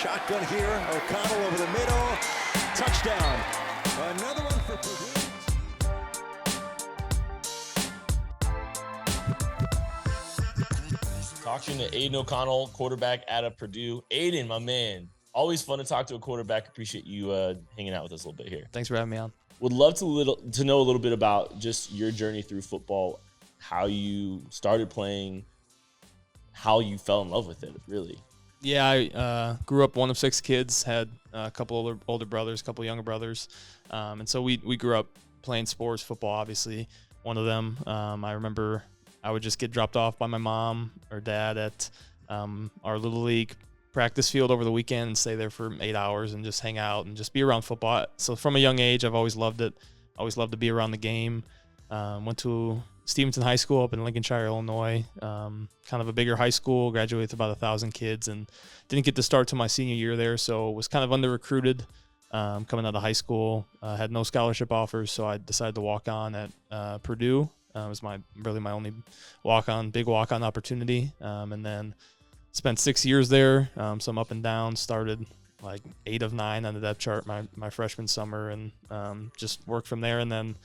Shotgun here. O'Connell over the middle. Touchdown. Another one for Purdue. Talking to Aidan O'Connell, quarterback out of Purdue. Aidan, my man, always fun to talk to a quarterback. Appreciate you hanging out with us a little bit here. Thanks for having me on. Would love to know a little bit about just your journey through football, how you started playing, how you fell in love with it, really. Yeah, I grew up one of 6 kids, had a couple older brothers, a couple younger brothers, and so we grew up playing sports, football, obviously, one of them. I remember I would just get dropped off by my mom or dad at our Little League practice field over the weekend and stay there for 8 hours and just hang out and just be around football. So from a young age, I've always loved it. Always loved to be around the game. Went to Stevenson High School up in Lincolnshire, Illinois. Kind of a bigger high school, graduated with about 1,000 kids, and didn't get to start till my senior year there, so was kind of under-recruited coming out of high school. Had no scholarship offers, so I decided to walk on at Purdue. It was my only big walk-on opportunity, and then spent 6 years there. So I'm up and down. Started like 8 of 9 on the depth chart my freshman summer, and just worked from there. And then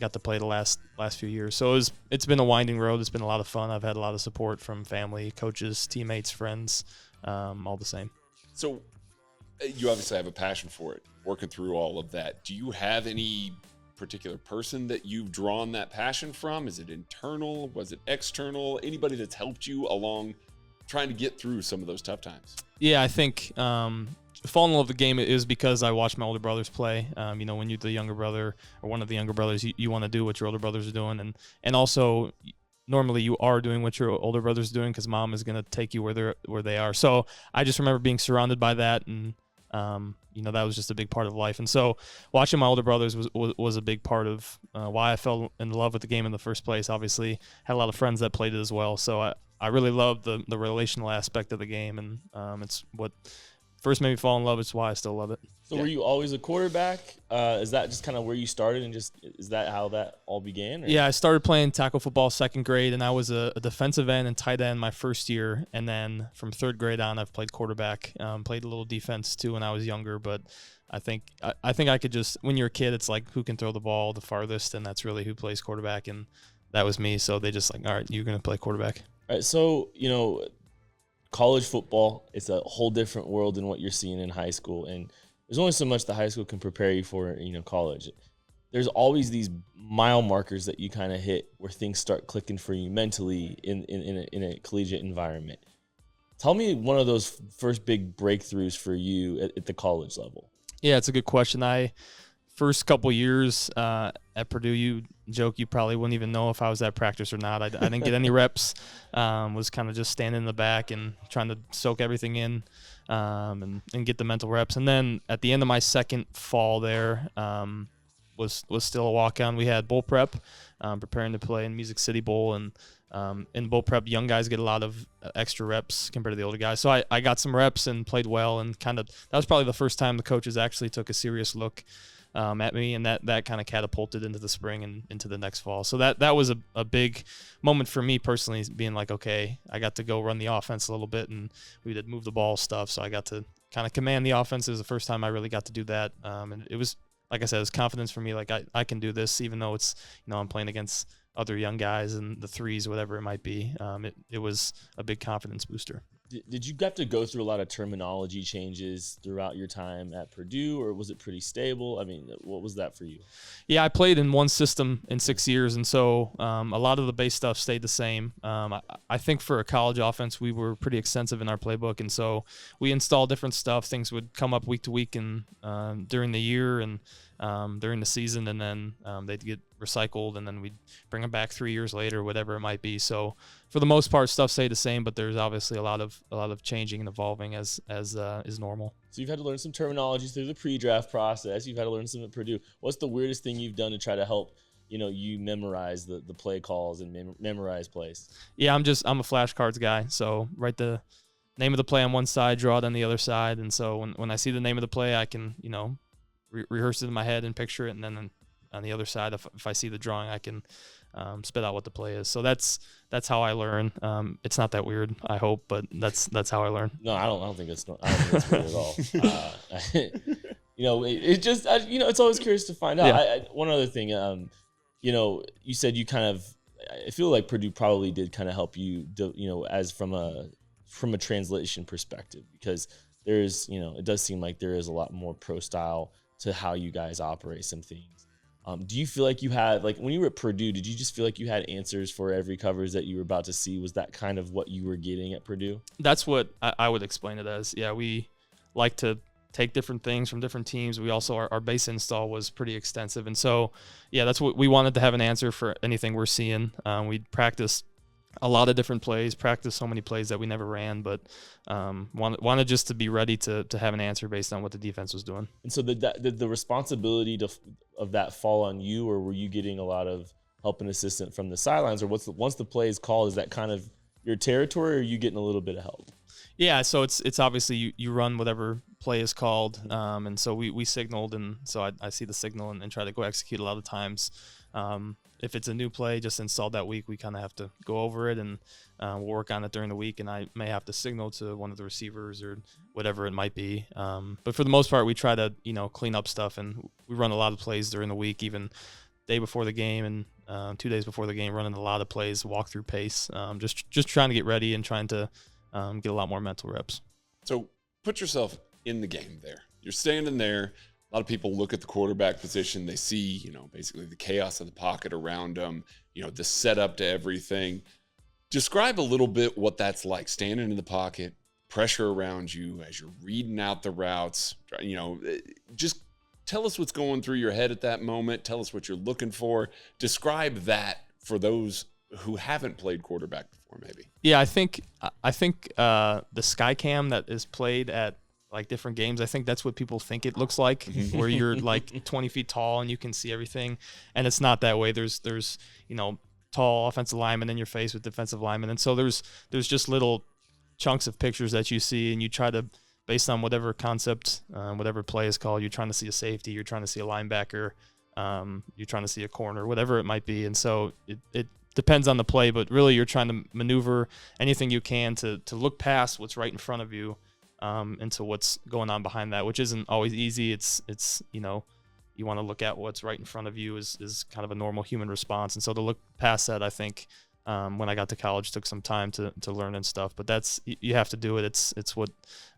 got to play the last few years. So it's been a winding road. It's been a lot of fun. I've had a lot of support from family, coaches, teammates, friends, all the same. So you obviously have a passion for it. Working through all of that, do you have any particular person that you've drawn that passion from? Is it internal? Was it external? Anybody that's helped you along trying to get through some of those tough times? Yeah, I think falling in love with the game is because I watched my older brothers play. When you're the younger brother or one of the younger brothers, you want to do what your older brothers are doing, and also normally you are doing what your older brothers are doing because mom is going to take you where they are. So I just remember being surrounded by that, and that was just a big part of life. And so watching my older brothers was a big part of why I fell in love with the game in the first place. Obviously, had a lot of friends that played it as well. So I really loved the relational aspect of the game, and it's what first made me fall in love. It's why I still love it. So were you always a quarterback? Is that just kind of where you started, and is that how that all began? Or? Yeah, I started playing tackle football 2nd grade, and I was a defensive end and tight end my first year. And then from 3rd grade on, I've played quarterback. Played a little defense too when I was younger, but I think I could just, when you're a kid, it's like who can throw the ball the farthest, and that's really who plays quarterback, and that was me. So they just like, all right, you're going to play quarterback. All right, so college football, it's a whole different world than what you're seeing in high school, and there's only so much the high school can prepare you for, college. There's always these mile markers that you kind of hit where things start clicking for you mentally in a collegiate environment. Tell me one of those first big breakthroughs for you at the college level. Yeah, it's a good question. First couple years at Purdue, you joke you probably wouldn't even know if I was at practice or not. I didn't get any reps. Was kind of just standing in the back and trying to soak everything in and get the mental reps. And then at the end of my second fall there, was still a walk-on. We had bowl prep, preparing to play in Music City Bowl, and in bowl prep, young guys get a lot of extra reps compared to the older guys. So I got some reps and played well, and that was probably the first time the coaches actually took a serious look at me, and that kind of catapulted into the spring and into the next fall. So that was a big moment for me personally, being like, okay, I got to go run the offense a little bit, and we did move the ball stuff, so I got to kind of command the offense. It was the first time I really got to do that, and it was, like I said, it was confidence for me, like I can do this, even though it's, I'm playing against other young guys and the threes, whatever it might be. It was a big confidence booster. Did you have to go through a lot of terminology changes throughout your time at Purdue, or was it pretty stable? I mean, what was that for you? Yeah, I played in one system in 6 years, and so a lot of the base stuff stayed the same. I think for a college offense, we were pretty extensive in our playbook, and so we installed different stuff. Things would come up week to week and during the year and during the season, and then they'd get recycled, and then we'd bring them back 3 years later, whatever it might be. So for the most part, stuff stayed the same, but there's obviously a lot of changing and evolving as is normal. So you've had to learn some terminology through the pre-draft process. You've had to learn some at Purdue. What's the weirdest thing you've done to try to help you memorize the play calls and memorize plays? Yeah, I'm a flashcards guy. So write the name of the play on one side, draw it on the other side, and so when I see the name of the play, I can rehearse it in my head and picture it, and then on the other side, if I see the drawing, I can spit out what the play is. So that's how I learn. It's not that weird, I hope, but that's how I learn. No, I don't think it's weird at all. It's always curious to find out. Yeah. One other thing, you said you kind of, I feel like Purdue probably did kind of help you, as from a translation perspective, because there's, it does seem like there is a lot more pro style to how you guys operate some things. Do you feel like you had, like when you were at Purdue, did you just feel like you had answers for every coverage that you were about to see? Was that kind of what you were getting at Purdue? That's what I would explain it as. Yeah, we like to take different things from different teams. We also, our base install was pretty extensive. And so, yeah, that's what we wanted to have an answer for anything we're seeing. We'd practice a lot of different plays, practice so many plays that we never ran, but wanted just to be ready to have an answer based on what the defense was doing. And so did the responsibility of that fall on you, or were you getting a lot of help and assistance from the sidelines, or once the play is called, is that kind of your territory, or are you getting a little bit of help? Yeah, so it's obviously you run whatever play is called, and so we signaled, and so I see the signal and try to go execute a lot of times. If it's a new play just installed that week, we kind of have to go over it, and we'll work on it during the week, and I may have to signal to one of the receivers or whatever it might be. But for the most part, we try to clean up stuff, and we run a lot of plays during the week, even day before the game and 2 days before the game, running a lot of plays, walk through pace, just trying to get ready and trying to get a lot more mental reps. So put yourself in the game there. You're standing there. A lot of people look at the quarterback position. They see, basically the chaos of the pocket around them, the setup to everything. Describe a little bit what that's like, standing in the pocket, pressure around you as you're reading out the routes. Just tell us what's going through your head at that moment. Tell us what you're looking for. Describe that for those who haven't played quarterback before, maybe. Yeah, I think the sky cam that is played at like different games, I think that's what people think it looks like, where you're like 20 feet tall and you can see everything, and it's not that way. There's tall offensive linemen in your face with defensive linemen, and so there's just little chunks of pictures that you see, and you try to, based on whatever concept, whatever play is called, you're trying to see a safety, you're trying to see a linebacker, you're trying to see a corner, whatever it might be, and so it depends on the play, but really you're trying to maneuver anything you can to look past what's right in front of you into what's going on behind that, which isn't always easy. It's you want to look at what's right in front of you is kind of a normal human response, and so to look past that, I think when I got to college took some time to learn and stuff, but that's, you have to do it. It's what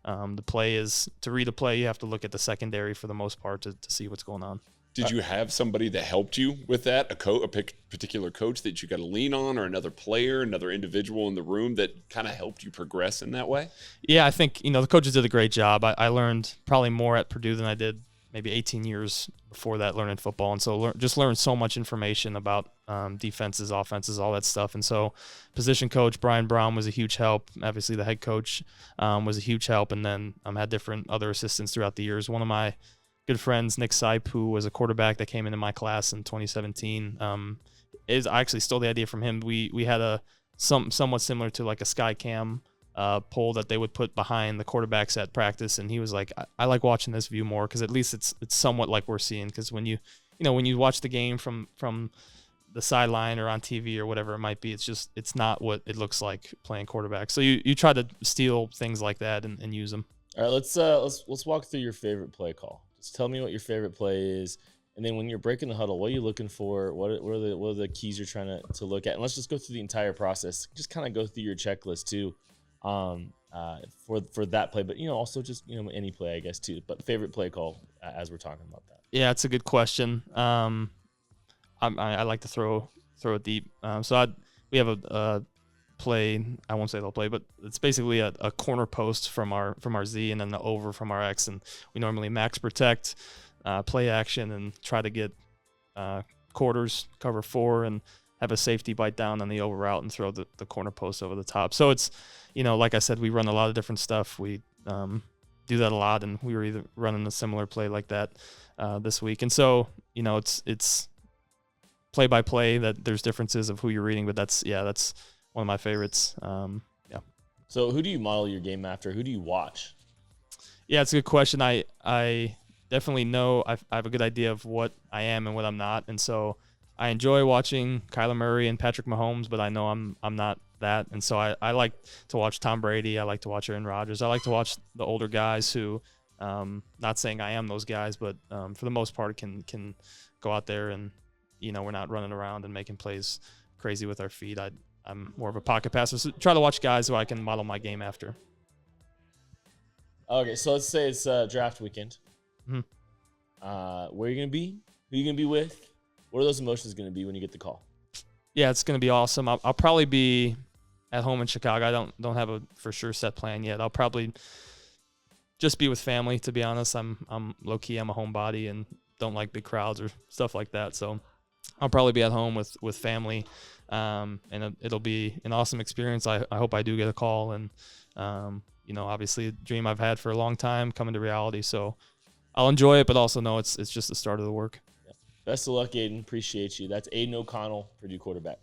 the play is. To read a play, you have to look at the secondary for the most part to see what's going on. Did you have somebody that helped you with that, a particular coach that you got to lean on, or another player, another individual in the room that kind of helped you progress in that way? Yeah, I think, the coaches did a great job. I learned probably more at Purdue than I did maybe 18 years before that learning football. And so just learned so much information about defenses, offenses, all that stuff. And so position coach Brian Brown was a huge help. Obviously the head coach was a huge help. And then had different other assistants throughout the years. One of my good friends, Nick Sipe, who was a quarterback that came into my class in 2017, I actually stole the idea from him. We had a somewhat similar to like a sky cam pole that they would put behind the quarterbacks at practice, and he was like, I like watching this view more because at least it's somewhat like we're seeing. Because when you watch the game from the sideline or on TV or whatever it might be, it's not what it looks like playing quarterback. So you try to steal things like that and use them. All right, let's walk through your favorite play call. Just tell me what your favorite play is, and then when you're breaking the huddle, what are you looking for? What are the keys you're trying to look at? And let's just go through the entire process. Just kind of go through your checklist too, for that play, but also just any play, I guess, too. But favorite play call as we're talking about that. Yeah, it's a good question. I like to throw it deep. We have a play. I won't say the play, but it's basically a corner post from our Z, and then the over from our X, and we normally max protect, play action, and try to get quarters, cover 4, and have a safety bite down on the over route and throw the corner post over the top. So it's, like I said, we run a lot of different stuff. We do that a lot, and we were either running a similar play like that this week. And so, it's play by play that there's differences of who you're reading, but that's one of my favorites. So who do you model your game after? Who do you watch? Yeah, it's a good question. I definitely know I have a good idea of what I am and what I'm not. And so I enjoy watching Kyler Murray and Patrick Mahomes, but I know I'm not that. And so I like to watch Tom Brady. I like to watch Aaron Rodgers. I like to watch the older guys who, not saying I am those guys, but for the most part can go out there and, we're not running around and making plays crazy with our feet. I'm more of a pocket passer. So try to watch guys who I can model my game after. Okay, so let's say it's draft weekend. Mhm. Where are you going to be? Who are you going to be with? What are those emotions going to be when you get the call? Yeah, it's going to be awesome. I'll probably be at home in Chicago. I don't have a for sure set plan yet. I'll probably just be with family, to be honest. I'm low key. I'm a homebody and don't like big crowds or stuff like that. So I'll probably be at home with family, and it'll be an awesome experience. I hope I do get a call, and obviously a dream I've had for a long time coming to reality. So I'll enjoy it, but also know it's just the start of the work. Best of luck, Aidan. Appreciate you. That's Aidan O'Connell, Purdue quarterback.